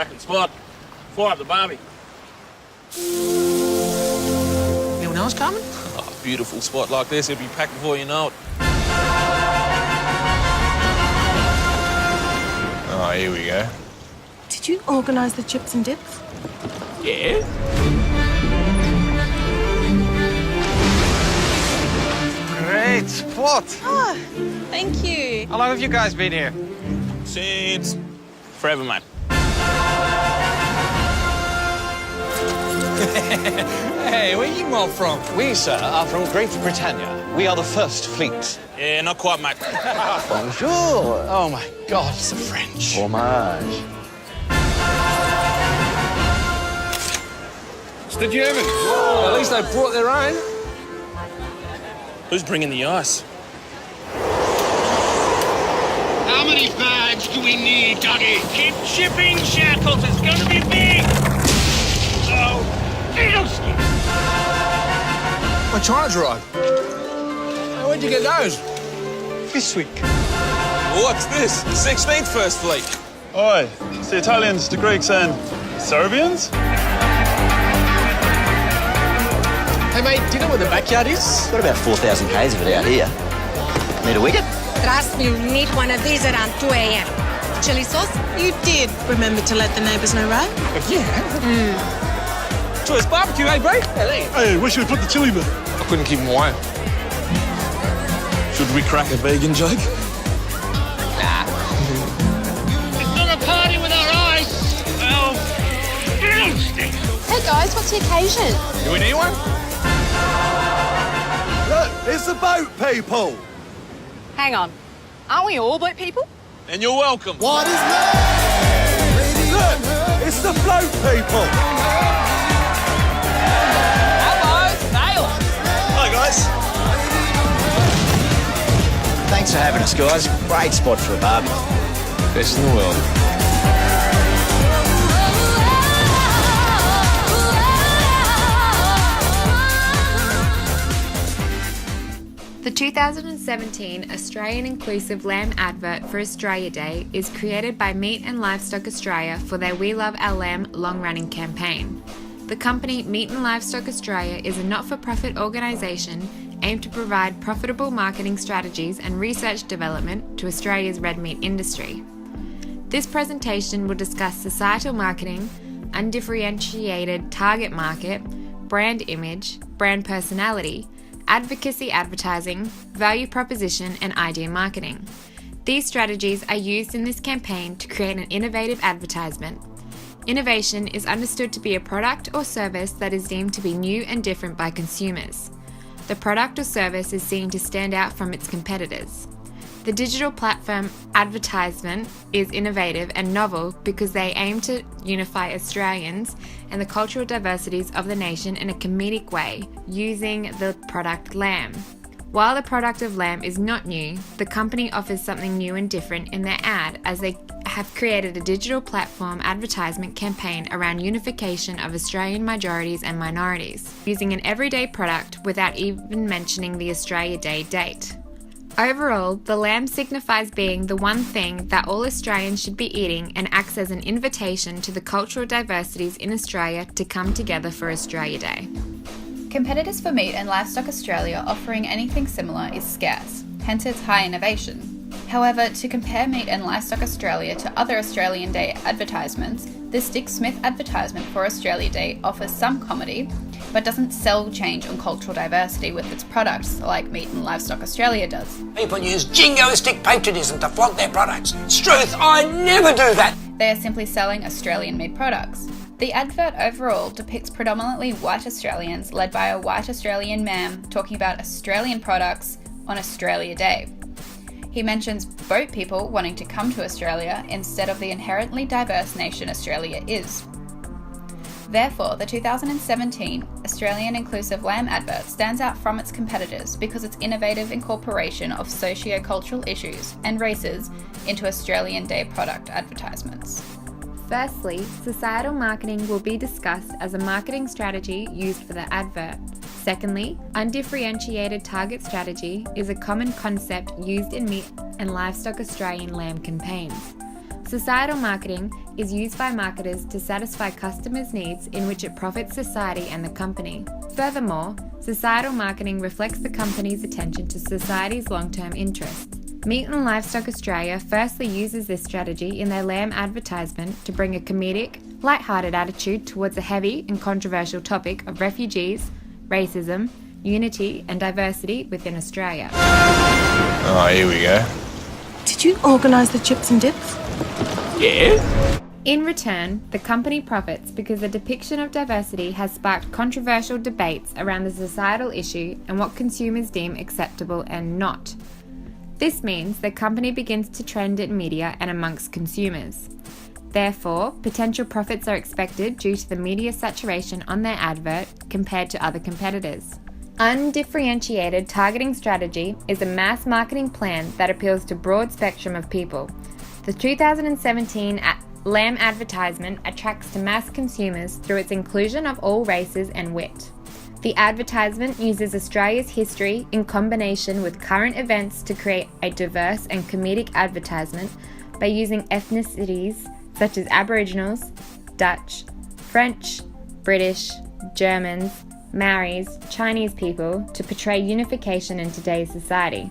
cracking spot. Fire up the barbie. Anyone else coming? Oh, a beautiful spot like this, it'll be packed before you know it. Oh, here we go. Did you organise the chips and dips? Yeah? Great spot. Oh, thank you. How long have you guys been here? Since forever, mate. Hey, where you mob from? We, sir, are from Great Britannia. We are the first fleet. Yeah, not quite, mate. Bonjour. Oh, my God, it's the French. Homage. It's the Germans. Well, at least they brought their own. Who's bringing the ice? How many bags do we need, Dougie? Keep shipping, Shackles. It's going to be big. Oh, fiddlestick. My China drive. Hey, where'd you get those? This week. What's this? 16th First Fleet. Oi, it's the Italians, the Greeks and Serbians? Hey, mate, do you know where the backyard is? Got about 4,000 k's of it out here. Need a wicket? Trust me, we need one of these around 2 a.m. Chili sauce? You did remember to let the neighbours know, right? Yeah. So it's barbecue, eh, bro? Hey, where should we put the chili bit? I couldn't keep them away. Should we crack a vegan joke? It's not a party without ice. Oh, fiddlestick. Hey guys, what's the occasion? Do we need one? Look, it's the boat people. Hang on. Aren't we all boat people? And you're welcome. What is love? Look, it's the float people. Hi, guys. Thanks for having us, guys. Great spot for a barbie. Best in the world. The 2017 Australian Inclusive Lamb advert for Australia Day is created by Meat and Livestock Australia for their We Love Our Lamb long-running campaign. The company Meat and Livestock Australia is a not-for-profit organisation aimed to provide profitable marketing strategies and research development to Australia's red meat industry. This presentation will discuss societal marketing, undifferentiated target market, brand image, brand personality, advocacy advertising, value proposition, and idea marketing. These strategies are used in this campaign to create an innovative advertisement. Innovation is understood to be a product or service that is deemed to be new and different by consumers. The product or service is seen to stand out from its competitors. The digital platform advertisement is innovative and novel because they aim to unify Australians and the cultural diversities of the nation in a comedic way, using the product lamb. While the product of lamb is not new, the company offers something new and different in their ad, as they have created a digital platform advertisement campaign around unification of Australian majorities and minorities, using an everyday product without even mentioning the Australia Day date. Overall, the lamb signifies being the one thing that all Australians should be eating and acts as an invitation to the cultural diversities in Australia to come together for Australia Day. Competitors for Meat and Livestock Australia offering anything similar is scarce, hence its high innovation. However, to compare Meat and Livestock Australia to other Australian Day advertisements, the Stick Smith advertisement for Australia Day offers some comedy, but doesn't sell change on cultural diversity with its products like Meat and Livestock Australia does. People use jingoistic patriotism to flaunt their products. Struth, I never do that. They are simply selling Australian-made products. The advert overall depicts predominantly white Australians led by a white Australian man talking about Australian products on Australia Day. He mentions boat people wanting to come to Australia instead of the inherently diverse nation Australia is. Therefore, the 2017 Australian Inclusive Lamb advert stands out from its competitors because its innovative incorporation of socio-cultural issues and races into Australian Day product advertisements. Firstly, societal marketing will be discussed as a marketing strategy used for the advert. Secondly, undifferentiated target strategy is a common concept used in Meat and Livestock Australian lamb campaigns. Societal marketing is used by marketers to satisfy customers' needs in which it profits society and the company. Furthermore, societal marketing reflects the company's attention to society's long-term interests. Meat and Livestock Australia firstly uses this strategy in their lamb advertisement to bring a comedic, light-hearted attitude towards the heavy and controversial topic of refugees, racism, unity and diversity within Australia. Oh, here we go. Did you organise the chips and dips? Yeah? In return, the company profits because the depiction of diversity has sparked controversial debates around the societal issue and what consumers deem acceptable and not. This means the company begins to trend in media and amongst consumers. Therefore, potential profits are expected due to the media saturation on their advert compared to other competitors. Undifferentiated targeting strategy is a mass marketing plan that appeals to a broad spectrum of people. The 2017 lamb advertisement attracts to mass consumers through its inclusion of all races and wit. The advertisement uses Australia's history in combination with current events to create a diverse and comedic advertisement by using ethnicities such as Aboriginals, Dutch, French, British, Germans, Maoris, Chinese people to portray unification in today's society.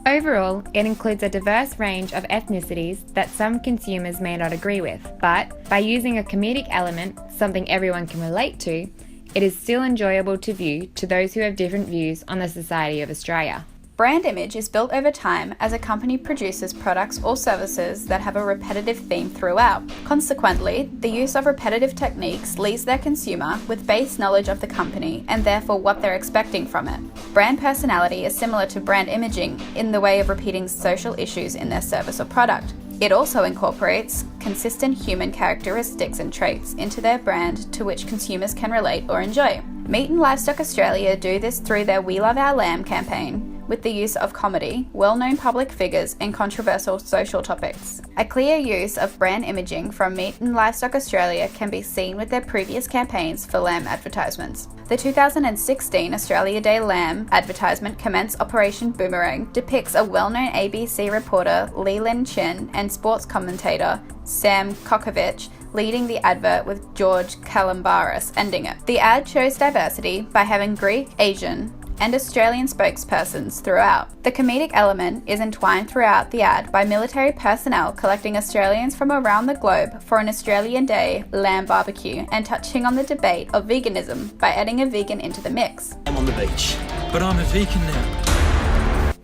Overall, it includes a diverse range of ethnicities that some consumers may not agree with, but by using a comedic element, something everyone can relate to, it is still enjoyable to view to those who have different views on the society of Australia. Brand image is built over time as a company produces products or services that have a repetitive theme throughout. Consequently, the use of repetitive techniques leaves their consumer with base knowledge of the company and therefore what they're expecting from it. Brand personality is similar to brand imaging in the way of repeating social issues in their service or product. It also incorporates consistent human characteristics and traits into their brand to which consumers can relate or enjoy. Meat and Livestock Australia do this through their We Love Our Lamb campaign, with the use of comedy, well-known public figures, and controversial social topics. A clear use of brand imaging from Meat and Livestock Australia can be seen with their previous campaigns for lamb advertisements. The 2016 Australia Day Lamb advertisement, Commence Operation Boomerang, depicts a well-known ABC reporter Lee Lin Chen and sports commentator Sam Kokovich leading the advert with George Kalambaris ending it. The ad shows diversity by having Greek, Asian, and Australian spokespersons throughout. The comedic element is entwined throughout the ad by military personnel collecting Australians from around the globe for an Australian Day lamb barbecue and touching on the debate of veganism by adding a vegan into the mix. I'm on the beach. But I'm a vegan now.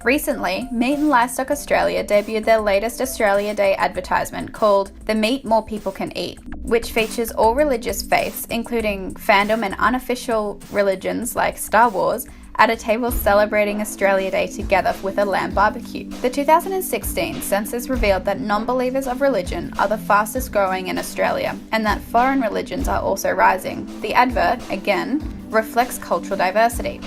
Recently, Meat and Livestock Australia debuted their latest Australia Day advertisement called The Meat More People Can Eat, which features all religious faiths, including fandom and unofficial religions like Star Wars, at a table celebrating Australia Day together with a lamb barbecue. The 2016 census revealed that non-believers of religion are the fastest growing in Australia and that foreign religions are also rising. The advert, again, reflects cultural diversity.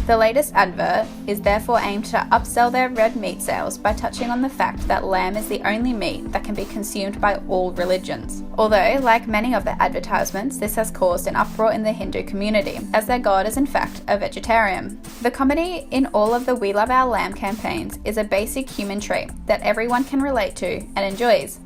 The latest advert is therefore aimed to upsell their red meat sales by touching on the fact that lamb is the only meat that can be consumed by all religions. Although, like many of the advertisements, this has caused an uproar in the Hindu community, as their god is in fact a vegetarian. The comedy in all of the We Love Our Lamb campaigns is a basic human trait that everyone can relate to and enjoys.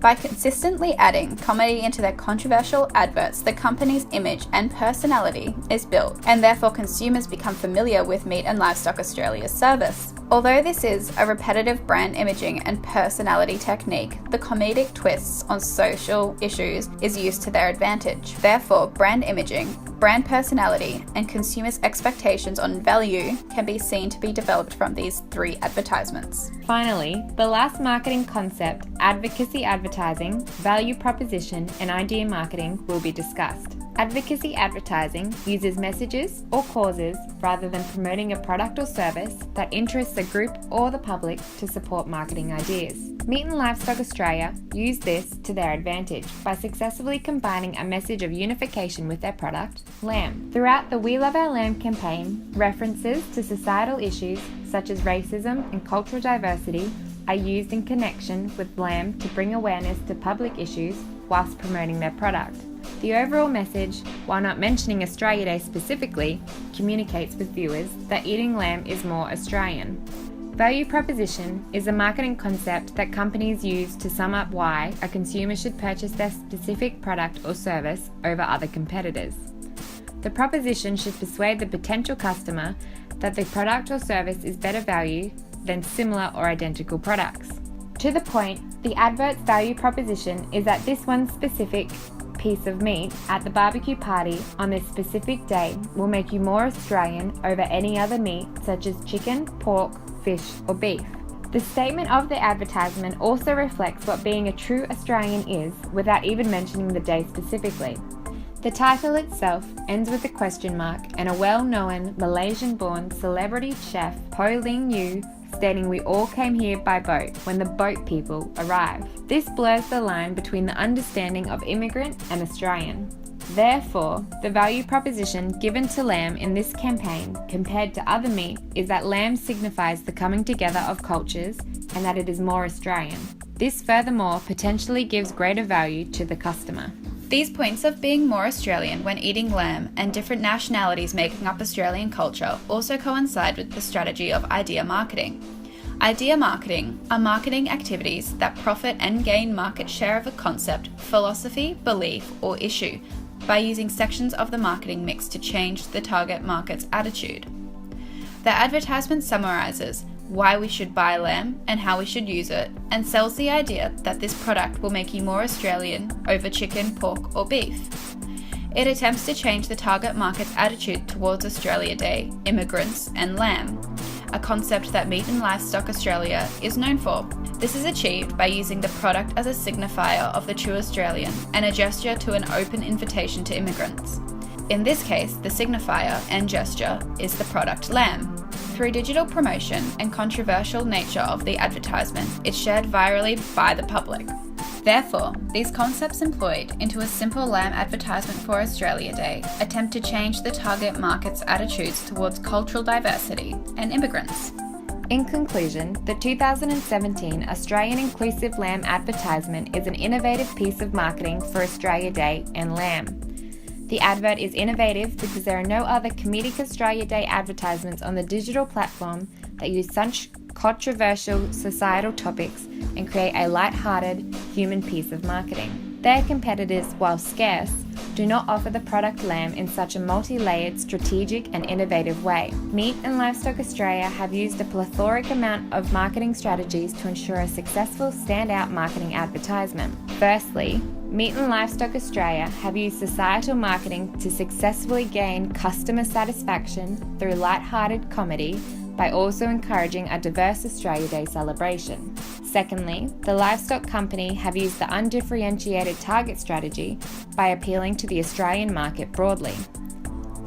By consistently adding comedy into their controversial adverts, the company's image and personality is built, and therefore consumers become familiar with Meat and Livestock Australia's service. Although this is a repetitive brand imaging and personality technique, the comedic twists on social issues is used to their advantage. Therefore, brand imaging, brand personality, and consumers' expectations on value can be seen to be developed from these three advertisements. Finally, the last marketing concept, advocacy advertising, value proposition, and idea marketing will be discussed. Advocacy advertising uses messages or causes rather than promoting a product or service that interests a group or the public to support marketing ideas. Meat and Livestock Australia use this to their advantage by successfully combining a message of unification with their product, lamb. Throughout the We Love Our Lamb campaign, references to societal issues such as racism and cultural diversity are used in connection with lamb to bring awareness to public issues whilst promoting their product. The overall message, while not mentioning Australia Day specifically, communicates with viewers that eating lamb is more Australian. Value proposition is a marketing concept that companies use to sum up why a consumer should purchase their specific product or service over other competitors. The proposition should persuade the potential customer that the product or service is better value than similar or identical products. To the point, the advert's value proposition is that this one specific piece of meat at the barbecue party on this specific day will make you more Australian over any other meat such as chicken, pork, fish or beef. The statement of the advertisement also reflects what being a true Australian is without even mentioning the day specifically. The title itself ends with a question mark and a well-known Malaysian-born celebrity chef Po Ling Yu stating we all came here by boat when the boat people arrive. This blurs the line between the understanding of immigrant and Australian. Therefore, the value proposition given to lamb in this campaign compared to other meat is that lamb signifies the coming together of cultures and that it is more Australian. This furthermore potentially gives greater value to the customer. These points of being more Australian when eating lamb and different nationalities making up Australian culture also coincide with the strategy of idea marketing. Idea marketing are marketing activities that profit and gain market share of a concept, philosophy, belief, or issue by using sections of the marketing mix to change the target market's attitude. The advertisement summarizes why we should buy lamb and how we should use it, and sells the idea that this product will make you more Australian over chicken, pork, or beef. It attempts to change the target market's attitude towards Australia Day, immigrants, and lamb, a concept that Meat and Livestock Australia is known for. This is achieved by using the product as a signifier of the true Australian and a gesture to an open invitation to immigrants. In this case, the signifier and gesture is the product lamb. Through digital promotion and controversial nature of the advertisement, it's shared virally by the public. Therefore, these concepts employed into a simple lamb advertisement for Australia Day attempt to change the target market's attitudes towards cultural diversity and immigrants. In conclusion, the 2017 Australian Inclusive Lamb advertisement is an innovative piece of marketing for Australia Day and lamb. The advert is innovative because there are no other comedic Australia Day advertisements on the digital platform that use such controversial societal topics and create a light-hearted, human piece of marketing. Their competitors, while scarce, do not offer the product lamb in such a multi-layered, strategic and innovative way. Meat and Livestock Australia have used a plethoric amount of marketing strategies to ensure a successful standout marketing advertisement. Firstly, Meat and Livestock Australia have used societal marketing to successfully gain customer satisfaction through light-hearted comedy by also encouraging a diverse Australia Day celebration. Secondly, the livestock company have used the undifferentiated target strategy by appealing to the Australian market broadly.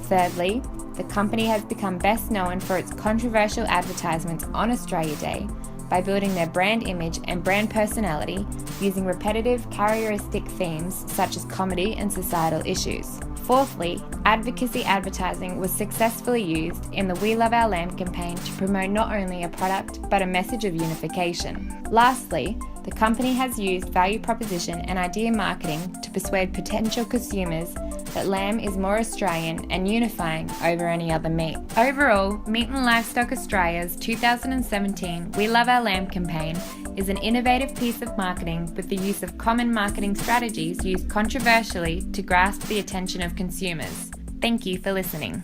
Thirdly, the company has become best known for its controversial advertisements on Australia Day by building their brand image and brand personality using repetitive, characteristic themes such as comedy and societal issues. Fourthly, advocacy advertising was successfully used in the We Love Our Lamb campaign to promote not only a product but a message of unification. Lastly, the company has used value proposition and idea marketing to persuade potential consumers that lamb is more Australian and unifying over any other meat. Overall, Meat and Livestock Australia's 2017 We Love Our Lamb campaign is an innovative piece of marketing with the use of common marketing strategies used controversially to grasp the attention of consumers. Thank you for listening.